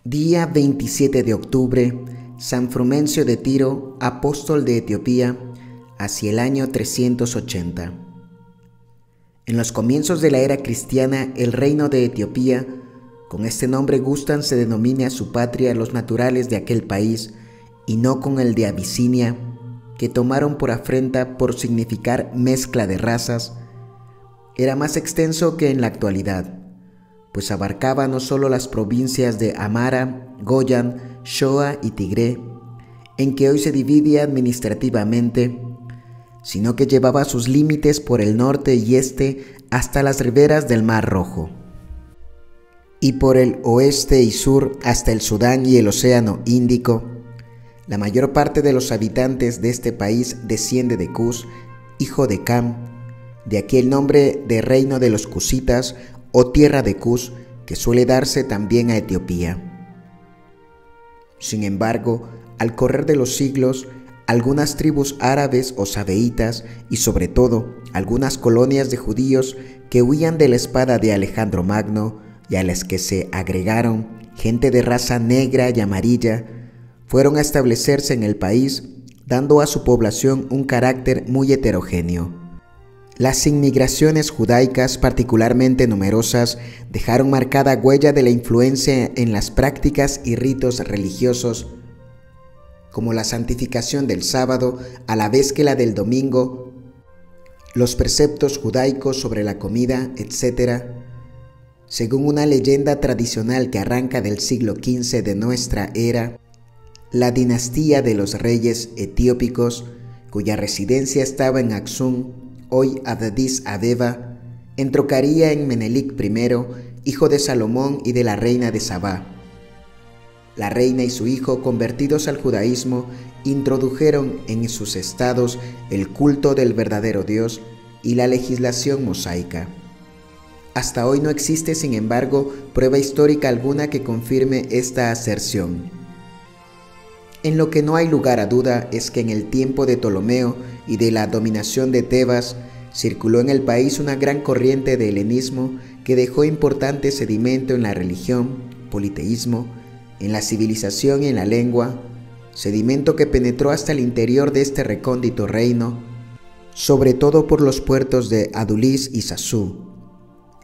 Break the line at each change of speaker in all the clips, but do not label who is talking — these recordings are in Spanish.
Día 27 de octubre, San Frumencio de Tiro, apóstol de Etiopía, hacia el año 380. En los comienzos de la era cristiana, el reino de Etiopía, con este nombre gustan se denomine a su patria los naturales de aquel país, y no con el de Abisinia, que tomaron por afrenta por significar mezcla de razas, era más extenso que en la actualidad, pues abarcaba no solo las provincias de Amara, Goyan, Shoa y Tigré, en que hoy se divide administrativamente, sino que llevaba sus límites por el norte y este hasta las riberas del Mar Rojo, y por el oeste y sur hasta el Sudán y el Océano Índico. La mayor parte de los habitantes de este país desciende de Cus, hijo de Cam, de aquí el nombre de reino de los cusitas o tierra de Cus, que suele darse también a Etiopía. Sin embargo, al correr de los siglos, algunas tribus árabes o sabeitas y sobre todo algunas colonias de judíos que huían de la espada de Alejandro Magno y a las que se agregaron gente de raza negra y amarilla, fueron a establecerse en el país, dando a su población un carácter muy heterogéneo. Las inmigraciones judaicas, particularmente numerosas, dejaron marcada huella de la influencia en las prácticas y ritos religiosos, como la santificación del sábado a la vez que la del domingo, los preceptos judaicos sobre la comida, etc. Según una leyenda tradicional que arranca del siglo XV de nuestra era, la dinastía de los reyes etiópicos, cuya residencia estaba en Aksum, hoy Addis Abeba, entrocaría en Menelik I, hijo de Salomón y de la reina de Sabá. La reina y su hijo, convertidos al judaísmo, introdujeron en sus estados el culto del verdadero Dios y la legislación mosaica. Hasta hoy no existe, sin embargo, prueba histórica alguna que confirme esta aserción. En lo que no hay lugar a duda es que en el tiempo de Ptolomeo y de la dominación de Tebas, circuló en el país una gran corriente de helenismo que dejó importante sedimento en la religión, politeísmo, en la civilización y en la lengua, sedimento que penetró hasta el interior de este recóndito reino, sobre todo por los puertos de Adulis y Sasú.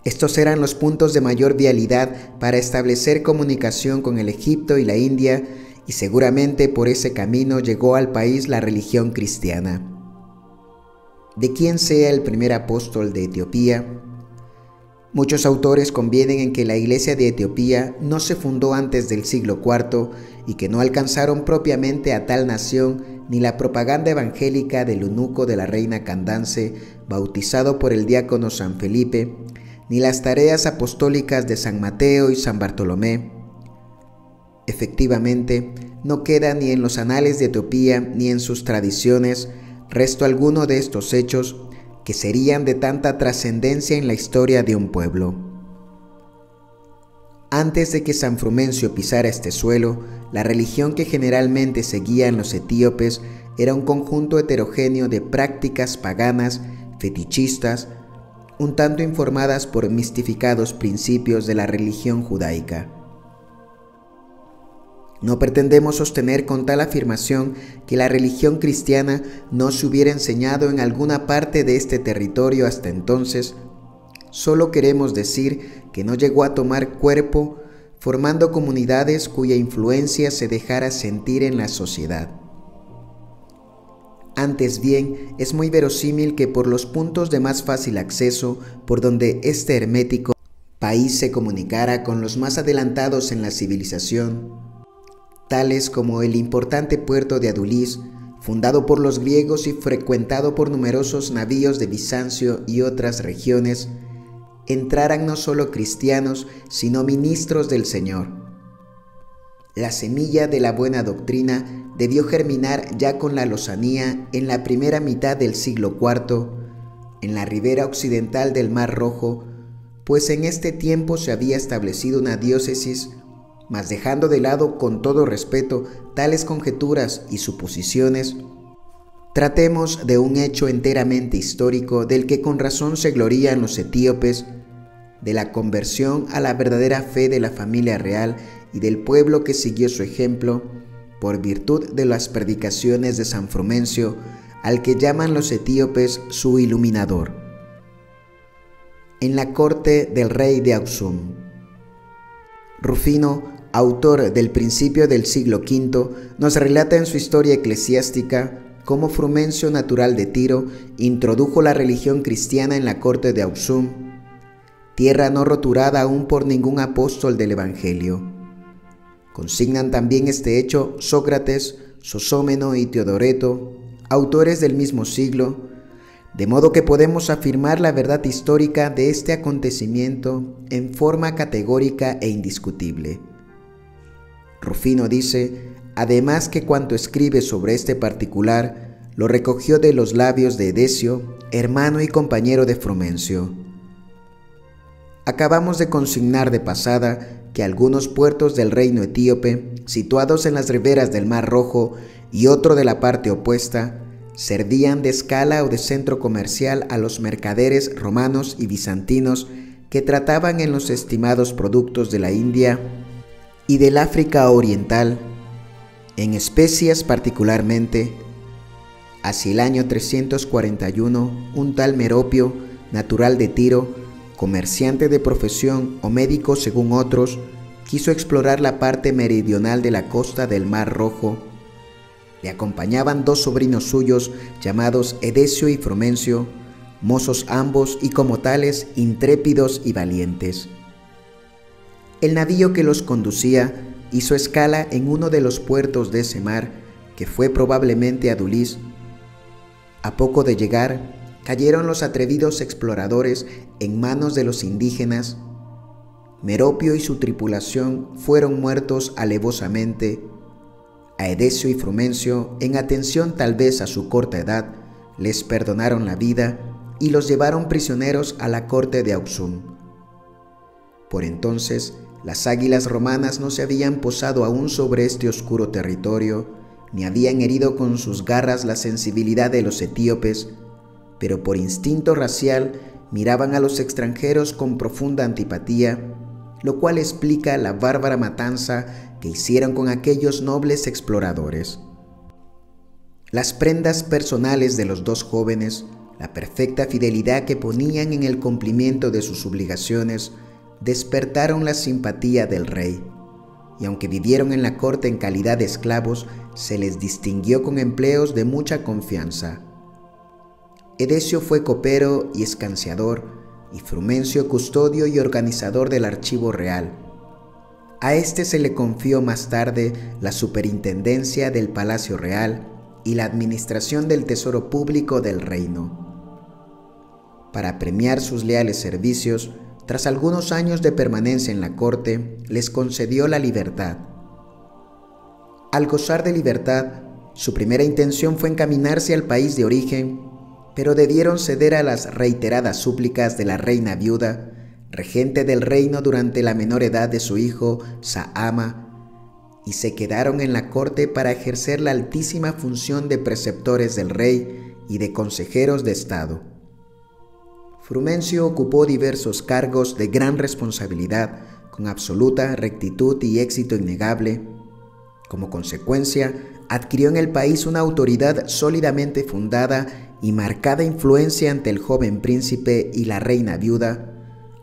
Estos eran los puntos de mayor vialidad para establecer comunicación con el Egipto y la India, y seguramente por ese camino llegó al país la religión cristiana. ¿De quién sea el primer apóstol de Etiopía? Muchos autores convienen en que la iglesia de Etiopía no se fundó antes del siglo IV y que no alcanzaron propiamente a tal nación ni la propaganda evangélica del eunuco de la reina Candace, bautizado por el diácono San Felipe, ni las tareas apostólicas de San Mateo y San Bartolomé. Efectivamente, no queda ni en los anales de Etiopía ni en sus tradiciones resto alguno de estos hechos que serían de tanta trascendencia en la historia de un pueblo. Antes de que San Frumencio pisara este suelo, la religión que generalmente seguían los etíopes era un conjunto heterogéneo de prácticas paganas, fetichistas, un tanto informadas por mistificados principios de la religión judaica. No pretendemos sostener con tal afirmación que la religión cristiana no se hubiera enseñado en alguna parte de este territorio hasta entonces, solo queremos decir que no llegó a tomar cuerpo formando comunidades cuya influencia se dejara sentir en la sociedad. Antes bien, es muy verosímil que por los puntos de más fácil acceso por donde este hermético país se comunicara con los más adelantados en la civilización, tales como el importante puerto de Adulis, fundado por los griegos y frecuentado por numerosos navíos de Bizancio y otras regiones, entraran no solo cristianos, sino ministros del Señor. La semilla de la buena doctrina debió germinar ya con la lozanía en la primera mitad del siglo IV, en la ribera occidental del Mar Rojo, pues en este tiempo se había establecido una diócesis. Mas dejando de lado con todo respeto tales conjeturas y suposiciones, tratemos de un hecho enteramente histórico del que con razón se glorían los etíopes, de la conversión a la verdadera fe de la familia real y del pueblo que siguió su ejemplo, por virtud de las predicaciones de San Frumencio, al que llaman los etíopes su iluminador. En la corte del rey de Auxum. Rufino, autor del Principio del siglo V, nos relata en su historia eclesiástica cómo Frumencio, natural de Tiro, introdujo la religión cristiana en la corte de Auxum, tierra no roturada aún por ningún apóstol del Evangelio. Consignan también este hecho Sócrates, Sosómeno y Teodoreto, autores del mismo siglo, de modo que podemos afirmar la verdad histórica de este acontecimiento en forma categórica e indiscutible. Rufino dice, además, que cuanto escribe sobre este particular lo recogió de los labios de Edesio, hermano y compañero de Frumencio. Acabamos de consignar de pasada que algunos puertos del reino etíope, situados en las riberas del Mar Rojo y otro de la parte opuesta, servían de escala o de centro comercial a los mercaderes romanos y bizantinos que trataban en los estimados productos de la India y del África Oriental, en especias particularmente. Hacia el año 341, un tal Meropio, natural de Tiro, comerciante de profesión o médico según otros, quiso explorar la parte meridional de la costa del Mar Rojo. Le acompañaban dos sobrinos suyos llamados Edesio y Frumencio, mozos ambos y como tales intrépidos y valientes. El navío que los conducía hizo escala en uno de los puertos de ese mar, que fue probablemente Adulis. A poco de llegar, cayeron los atrevidos exploradores en manos de los indígenas. Meropio y su tripulación fueron muertos alevosamente. A Edesio y Frumencio, en atención tal vez a su corta edad, les perdonaron la vida y los llevaron prisioneros a la corte de Auxum. Por entonces, las águilas romanas no se habían posado aún sobre este oscuro territorio, ni habían herido con sus garras la sensibilidad de los etíopes, pero por instinto racial miraban a los extranjeros con profunda antipatía, lo cual explica la bárbara matanza que hicieron con aquellos nobles exploradores. Las prendas personales de los dos jóvenes, la perfecta fidelidad que ponían en el cumplimiento de sus obligaciones, despertaron la simpatía del rey, y aunque vivieron en la corte en calidad de esclavos, se les distinguió con empleos de mucha confianza. Edesio fue copero y escanciador, y Frumencio custodio y organizador del archivo real. A este se le confió más tarde la superintendencia del Palacio Real y la administración del tesoro público del reino. Para premiar sus leales servicios, tras algunos años de permanencia en la corte, les concedió la libertad. Al gozar de libertad, su primera intención fue encaminarse al país de origen, pero debieron ceder a las reiteradas súplicas de la reina viuda, regente del reino durante la menor edad de su hijo Sahama, y se quedaron en la corte para ejercer la altísima función de preceptores del rey y de consejeros de Estado. Frumencio ocupó diversos cargos de gran responsabilidad, con absoluta rectitud y éxito innegable. Como consecuencia, adquirió en el país una autoridad sólidamente fundada y marcada influencia ante el joven príncipe y la reina viuda,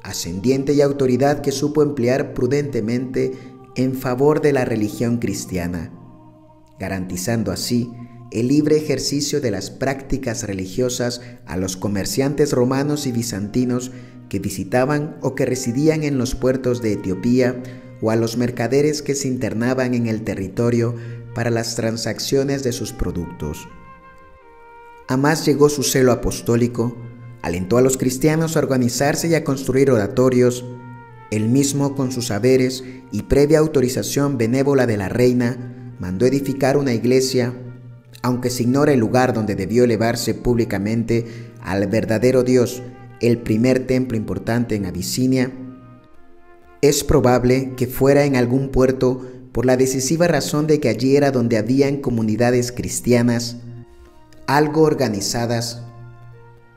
ascendiente y autoridad que supo emplear prudentemente en favor de la religión cristiana, garantizando así el libre ejercicio de las prácticas religiosas a los comerciantes romanos y bizantinos que visitaban o que residían en los puertos de Etiopía, o a los mercaderes que se internaban en el territorio para las transacciones de sus productos. A más llegó su celo apostólico, alentó a los cristianos a organizarse y a construir oratorios. Él mismo, con sus saberes y previa autorización benévola de la reina, mandó edificar una iglesia, aunque se ignora el lugar donde debió elevarse públicamente al verdadero Dios, el primer templo importante en Abisinia. Es probable que fuera en algún puerto por la decisiva razón de que allí era donde habían comunidades cristianas algo organizadas.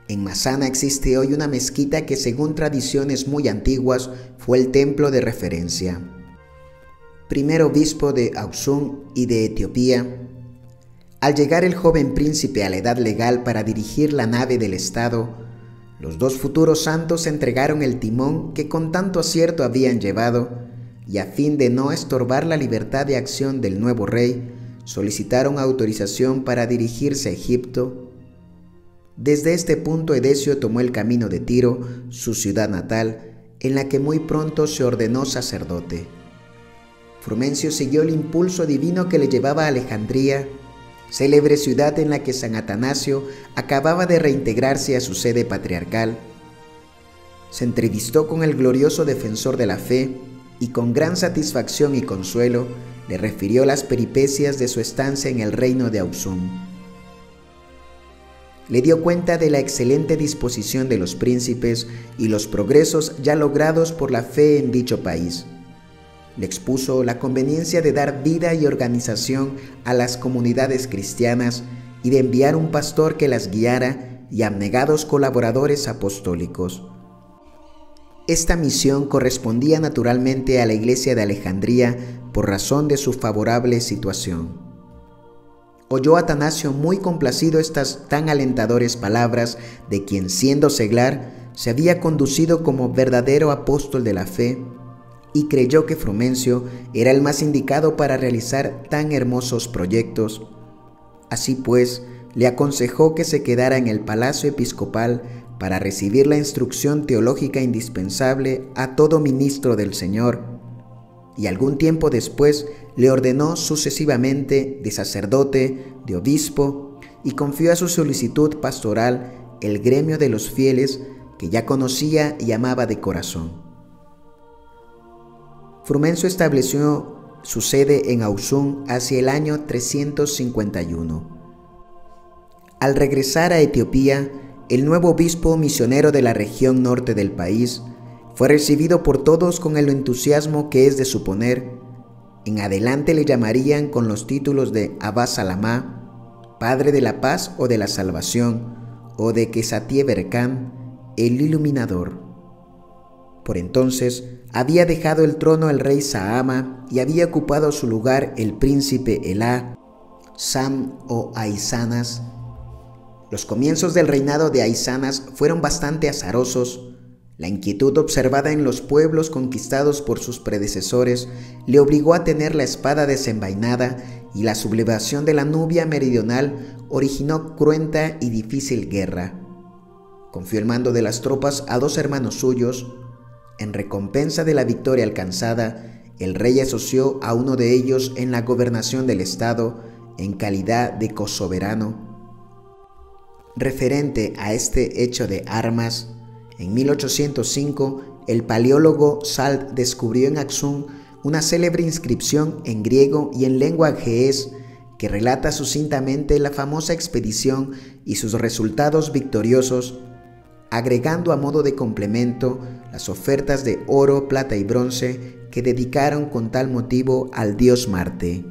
En Masana existe hoy una mezquita que, según tradiciones muy antiguas, fue el templo de referencia. primer obispo de Aksum y de Etiopía, al llegar el joven príncipe a la edad legal para dirigir la nave del Estado, los dos futuros santos entregaron el timón que con tanto acierto habían llevado y, a fin de no estorbar la libertad de acción del nuevo rey, solicitaron autorización para dirigirse a Egipto. Desde este punto Edesio tomó el camino de Tiro, su ciudad natal, en la que muy pronto se ordenó sacerdote. Frumencio siguió el impulso divino que le llevaba a Alejandría, célebre ciudad en la que San Atanasio acababa de reintegrarse a su sede patriarcal. Se entrevistó con el glorioso defensor de la fe y con gran satisfacción y consuelo le refirió las peripecias de su estancia en el reino de Aksum. Le dio cuenta de la excelente disposición de los príncipes y los progresos ya logrados por la fe en dicho país. Le expuso la conveniencia de dar vida y organización a las comunidades cristianas y de enviar un pastor que las guiara y abnegados colaboradores apostólicos. Esta misión correspondía naturalmente a la Iglesia de Alejandría por razón de su favorable situación. Oyó Atanasio muy complacido estas tan alentadoras palabras de quien, siendo seglar, se había conducido como verdadero apóstol de la fe, y creyó que Frumencio era el más indicado para realizar tan hermosos proyectos. Así pues, le aconsejó que se quedara en el palacio episcopal para recibir la instrucción teológica indispensable a todo ministro del Señor, y algún tiempo después le ordenó sucesivamente de sacerdote, de obispo, y confió a su solicitud pastoral el gremio de los fieles que ya conocía y amaba de corazón. Frumencio estableció su sede en Aksum hacia el año 351. Al regresar a Etiopía, el nuevo obispo misionero de la región norte del país fue recibido por todos con el entusiasmo que es de suponer. En adelante le llamarían con los títulos de Abba Salamá, Padre de la Paz o de la Salvación, o de Kesatie Berkan, el Iluminador. Por entonces había dejado el trono el rey Sahama y había ocupado su lugar el príncipe Elá, Sam o Aisanas. Los comienzos del reinado de Aisanas fueron bastante azarosos. La inquietud observada en los pueblos conquistados por sus predecesores le obligó a tener la espada desenvainada, y la sublevación de la Nubia meridional originó cruenta y difícil guerra. Confió el mando de las tropas a dos hermanos suyos. En recompensa de la victoria alcanzada, el rey asoció a uno de ellos en la gobernación del estado en calidad de cosoberano. Referente a este hecho de armas, en 1805 el paleólogo Salt descubrió en Aksum una célebre inscripción en griego y en lengua ge'ez que relata sucintamente la famosa expedición y sus resultados victoriosos, agregando a modo de complemento las ofertas de oro, plata y bronce que dedicaron con tal motivo al dios Marte.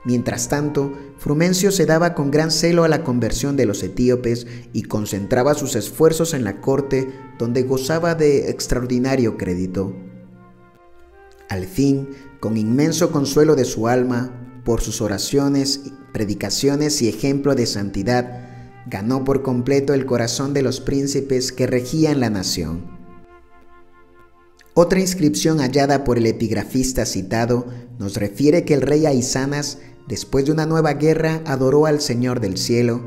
Mientras tanto, Frumencio se daba con gran celo a la conversión de los etíopes y concentraba sus esfuerzos en la corte, donde gozaba de extraordinario crédito. Al fin, con inmenso consuelo de su alma, por sus oraciones, predicaciones y ejemplo de santidad, ganó por completo el corazón de los príncipes que regían la nación. Otra inscripción hallada por el epigrafista citado nos refiere que el rey Aisanas, después de una nueva guerra, adoró al Señor del cielo,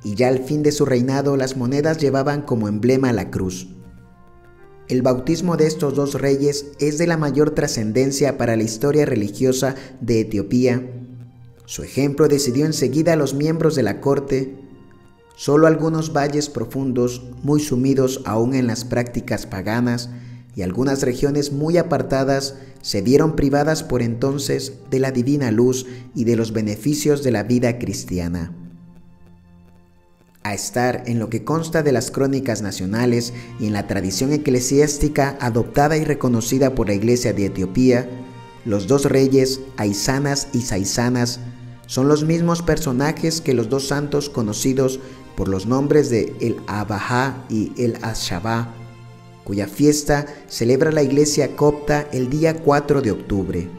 y ya al fin de su reinado las monedas llevaban como emblema la cruz. El bautismo de estos dos reyes es de la mayor trascendencia para la historia religiosa de Etiopía. Su ejemplo decidió enseguida a los miembros de la corte. Solo algunos valles profundos, muy sumidos aún en las prácticas paganas, y algunas regiones muy apartadas se vieron privadas por entonces de la divina luz y de los beneficios de la vida cristiana. A estar en lo que consta de las crónicas nacionales y en la tradición eclesiástica adoptada y reconocida por la Iglesia de Etiopía, los dos reyes, Aisanas y Saisanas, son los mismos personajes que los dos santos conocidos por los nombres de el Abha y el Ashabá. cuya fiesta celebra la iglesia copta el día 4 de octubre.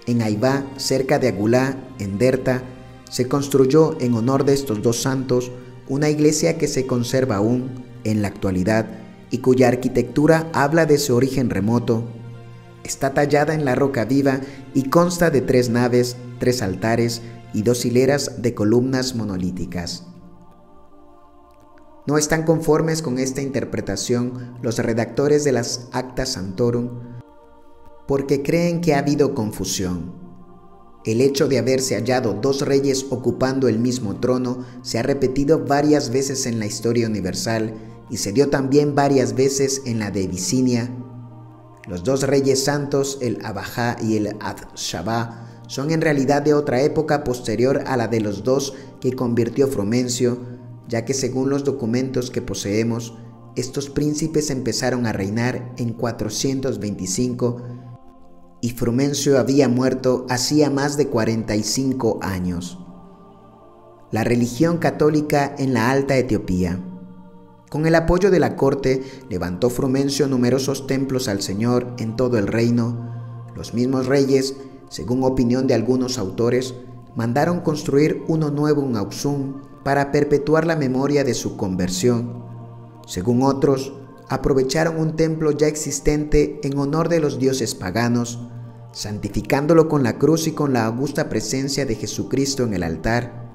En Aibá, cerca de Agulá, en Derta, se construyó en honor de estos dos santos una iglesia que se conserva aún en la actualidad y cuya arquitectura habla de su origen remoto. Está tallada en la roca viva y consta de 3 naves, 3 altares y 2 hileras de columnas monolíticas. No están conformes con esta interpretación los redactores de las Acta Sanctorum, porque creen que ha habido confusión. El hecho de haberse hallado 2 reyes ocupando el mismo trono se ha repetido varias veces en la historia universal y se dio también varias veces en la de Abisinia. Los 2 reyes santos, el Abajá y el Ad-Shabá, son en realidad de otra época posterior a la de los 2 que convirtió Frumencio, ya que según los documentos que poseemos, estos príncipes empezaron a reinar en 425 y Frumencio había muerto hacía más de 45 años. La religión católica en la Alta Etiopía. Con el apoyo de la corte, levantó Frumencio numerosos templos al Señor en todo el reino. Los mismos reyes, según opinión de algunos autores, mandaron construir uno nuevo en Auxum para perpetuar la memoria de su conversión. Según otros, aprovecharon un templo ya existente en honor de los dioses paganos, santificándolo con la cruz y con la augusta presencia de Jesucristo en el altar.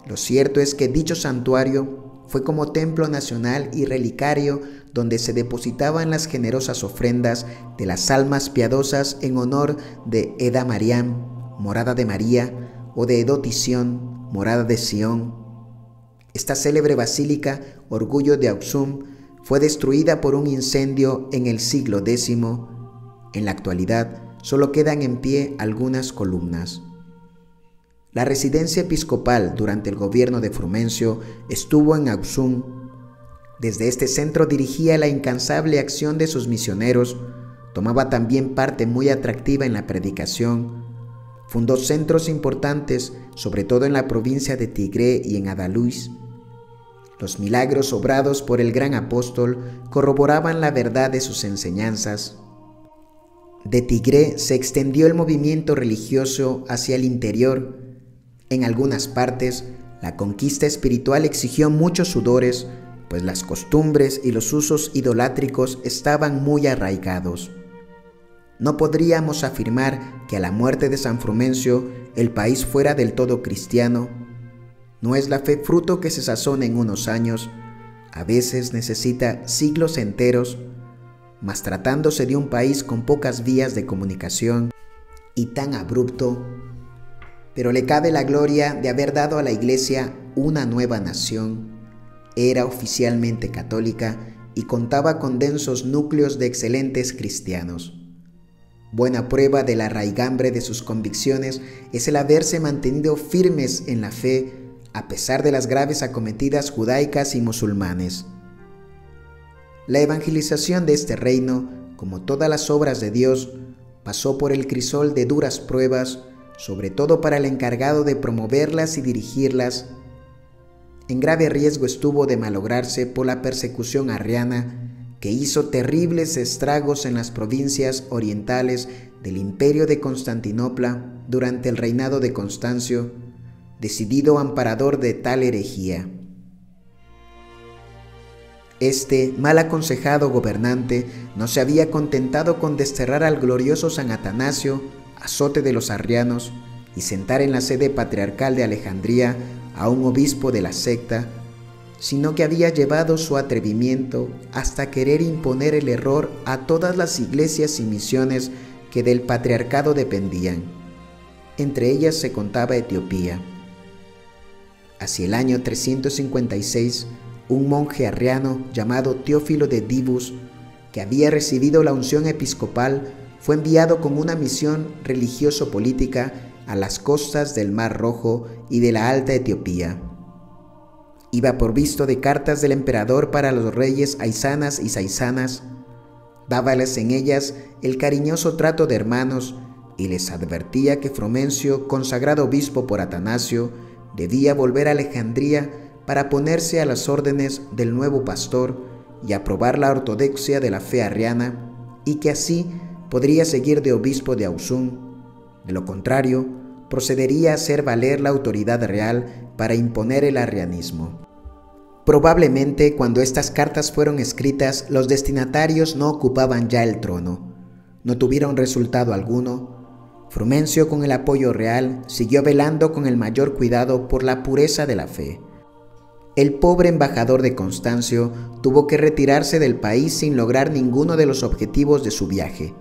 Lo cierto es que dicho santuario fue como templo nacional y relicario donde se depositaban las generosas ofrendas de las almas piadosas en honor de Eda Mariam, morada de María, o de Edotisión, morada de Sión. Esta célebre basílica, orgullo de Auxum, fue destruida por un incendio en el siglo X. En la actualidad solo quedan en pie algunas columnas. La residencia episcopal durante el gobierno de Frumencio estuvo en Auxum. Desde este centro dirigía la incansable acción de sus misioneros, tomaba también parte muy atractiva en la predicación. Fundó centros importantes, sobre todo en la provincia de Tigré y en Adalúis. Los milagros obrados por el gran apóstol corroboraban la verdad de sus enseñanzas. De Tigré se extendió el movimiento religioso hacia el interior. En algunas partes, la conquista espiritual exigió muchos sudores, pues las costumbres y los usos idolátricos estaban muy arraigados. No podríamos afirmar que a la muerte de San Frumencio el país fuera del todo cristiano. No es la fe fruto que se sazona en unos años, a veces necesita siglos enteros, mas tratándose de un país con pocas vías de comunicación y tan abrupto, pero le cabe la gloria de haber dado a la Iglesia una nueva nación. Era oficialmente católica y contaba con densos núcleos de excelentes cristianos. Buena prueba de la raigambre de sus convicciones es el haberse mantenido firmes en la fe a pesar de las graves acometidas judaicas y musulmanes. La evangelización de este reino, como todas las obras de Dios, pasó por el crisol de duras pruebas, sobre todo para el encargado de promoverlas y dirigirlas. En grave riesgo estuvo de malograrse por la persecución arriana, que hizo terribles estragos en las provincias orientales del Imperio de Constantinopla durante el reinado de Constancio, decidido amparador de tal herejía. Este mal aconsejado gobernante no se había contentado con desterrar al glorioso San Atanasio, azote de los arrianos, y sentar en la sede patriarcal de Alejandría a un obispo de la secta, sino que había llevado su atrevimiento hasta querer imponer el error a todas las iglesias y misiones que del patriarcado dependían. Entre ellas se contaba Etiopía. Hacia el año 356, un monje arriano llamado Teófilo de Dibus, que había recibido la unción episcopal, fue enviado con una misión religioso-política a las costas del Mar Rojo y de la Alta Etiopía. Iba provisto de cartas del emperador para los reyes Aisanas y Saisanas, dábales en ellas el cariñoso trato de hermanos y les advertía que Frumencio, consagrado obispo por Atanasio, debía volver a Alejandría para ponerse a las órdenes del nuevo pastor y aprobar la ortodoxia de la fe arriana, y que así podría seguir de obispo de Ausún. De lo contrario, procedería a hacer valer la autoridad real para imponer el arrianismo. Probablemente cuando estas cartas fueron escritas, los destinatarios no ocupaban ya el trono. No tuvieron resultado alguno. Frumencio, con el apoyo real, siguió velando con el mayor cuidado por la pureza de la fe. El pobre embajador de Constancio tuvo que retirarse del país sin lograr ninguno de los objetivos de su viaje.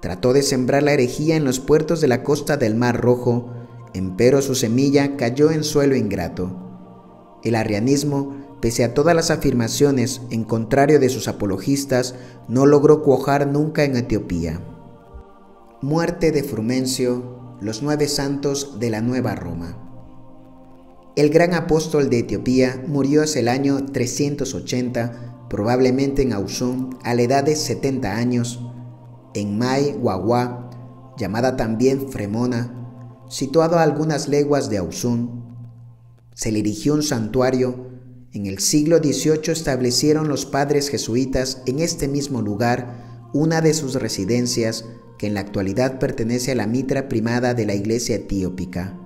Trató de sembrar la herejía en los puertos de la costa del Mar Rojo, empero su semilla cayó en suelo ingrato. El arrianismo, pese a todas las afirmaciones en contrario de sus apologistas, no logró cuajar nunca en Etiopía. Muerte de Frumencio, los 9 santos de la Nueva Roma. El gran apóstol de Etiopía murió hacia el año 380, probablemente en Ausún, a la edad de 70 años, en Mai Wawa, llamada también Fremona, situado a algunas leguas de Ausún. Se le erigió un santuario. En el siglo XVIII establecieron los padres jesuitas en este mismo lugar una de sus residencias, que en la actualidad pertenece a la mitra primada de la iglesia etiópica.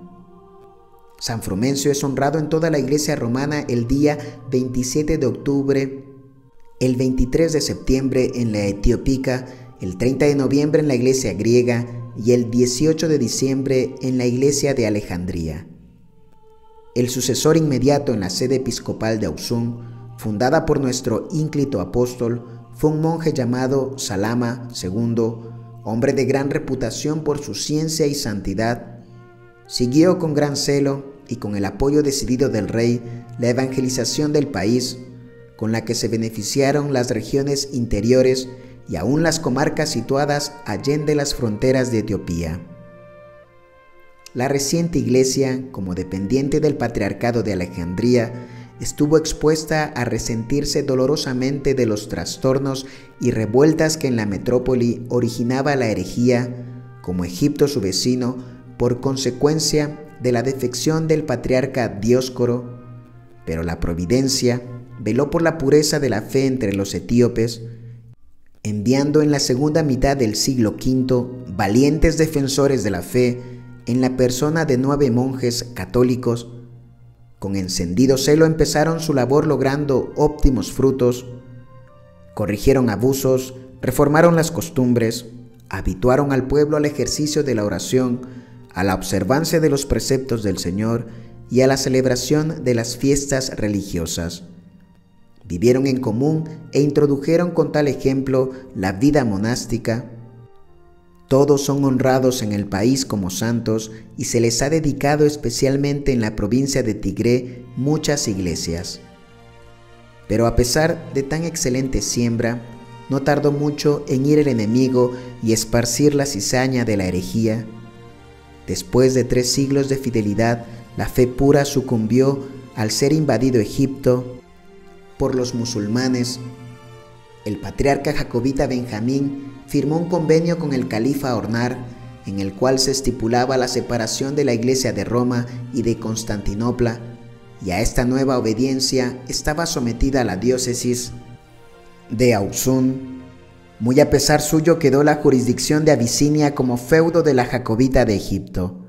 San Frumencio es honrado en toda la iglesia romana el día 27 de octubre, el 23 de septiembre en la etiópica, el 30 de noviembre en la iglesia griega y el 18 de diciembre en la iglesia de Alejandría. El sucesor inmediato en la sede episcopal de Ausún, fundada por nuestro ínclito apóstol, fue un monje llamado Salama II, hombre de gran reputación por su ciencia y santidad. Siguió con gran celo y con el apoyo decidido del rey la evangelización del país, con la que se beneficiaron las regiones interiores y aún las comarcas situadas allende las fronteras de Etiopía. La reciente iglesia, como dependiente del Patriarcado de Alejandría, estuvo expuesta a resentirse dolorosamente de los trastornos y revueltas que en la metrópoli originaba la herejía, como Egipto su vecino, por consecuencia de la defección del patriarca Dioscoro, pero la providencia veló por la pureza de la fe entre los etíopes, enviando en la segunda mitad del siglo V valientes defensores de la fe en la persona de 9 monjes católicos. Con encendido celo empezaron su labor logrando óptimos frutos. Corrigieron abusos, reformaron las costumbres, habituaron al pueblo al ejercicio de la oración, a la observancia de los preceptos del Señor y a la celebración de las fiestas religiosas. Vivieron en común e introdujeron con tal ejemplo la vida monástica. Todos son honrados en el país como santos y se les ha dedicado especialmente en la provincia de Tigré muchas iglesias. Pero a pesar de tan excelente siembra, no tardó mucho en ir el enemigo y esparcir la cizaña de la herejía. Después de 3 siglos de fidelidad, la fe pura sucumbió al ser invadido Egipto por los musulmanes. El patriarca jacobita Benjamín firmó un convenio con el califa Ornar, en el cual se estipulaba la separación de la iglesia de Roma y de Constantinopla, y a esta nueva obediencia estaba sometida la diócesis de Ausún. Muy a pesar suyo quedó la jurisdicción de Abisinia como feudo de la jacobita de Egipto.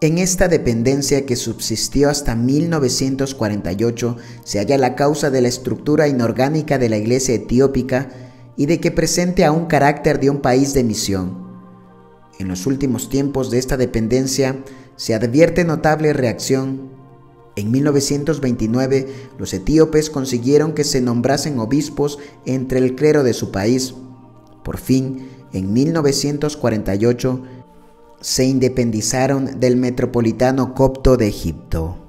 En esta dependencia, que subsistió hasta 1948, se halla la causa de la estructura inorgánica de la iglesia etiópica y de que presente aún carácter de un país de misión. En los últimos tiempos de esta dependencia se advierte notable reacción. En 1929, los etíopes consiguieron que se nombrasen obispos entre el clero de su país. Por fin, en 1948, se independizaron del metropolitano copto de Egipto.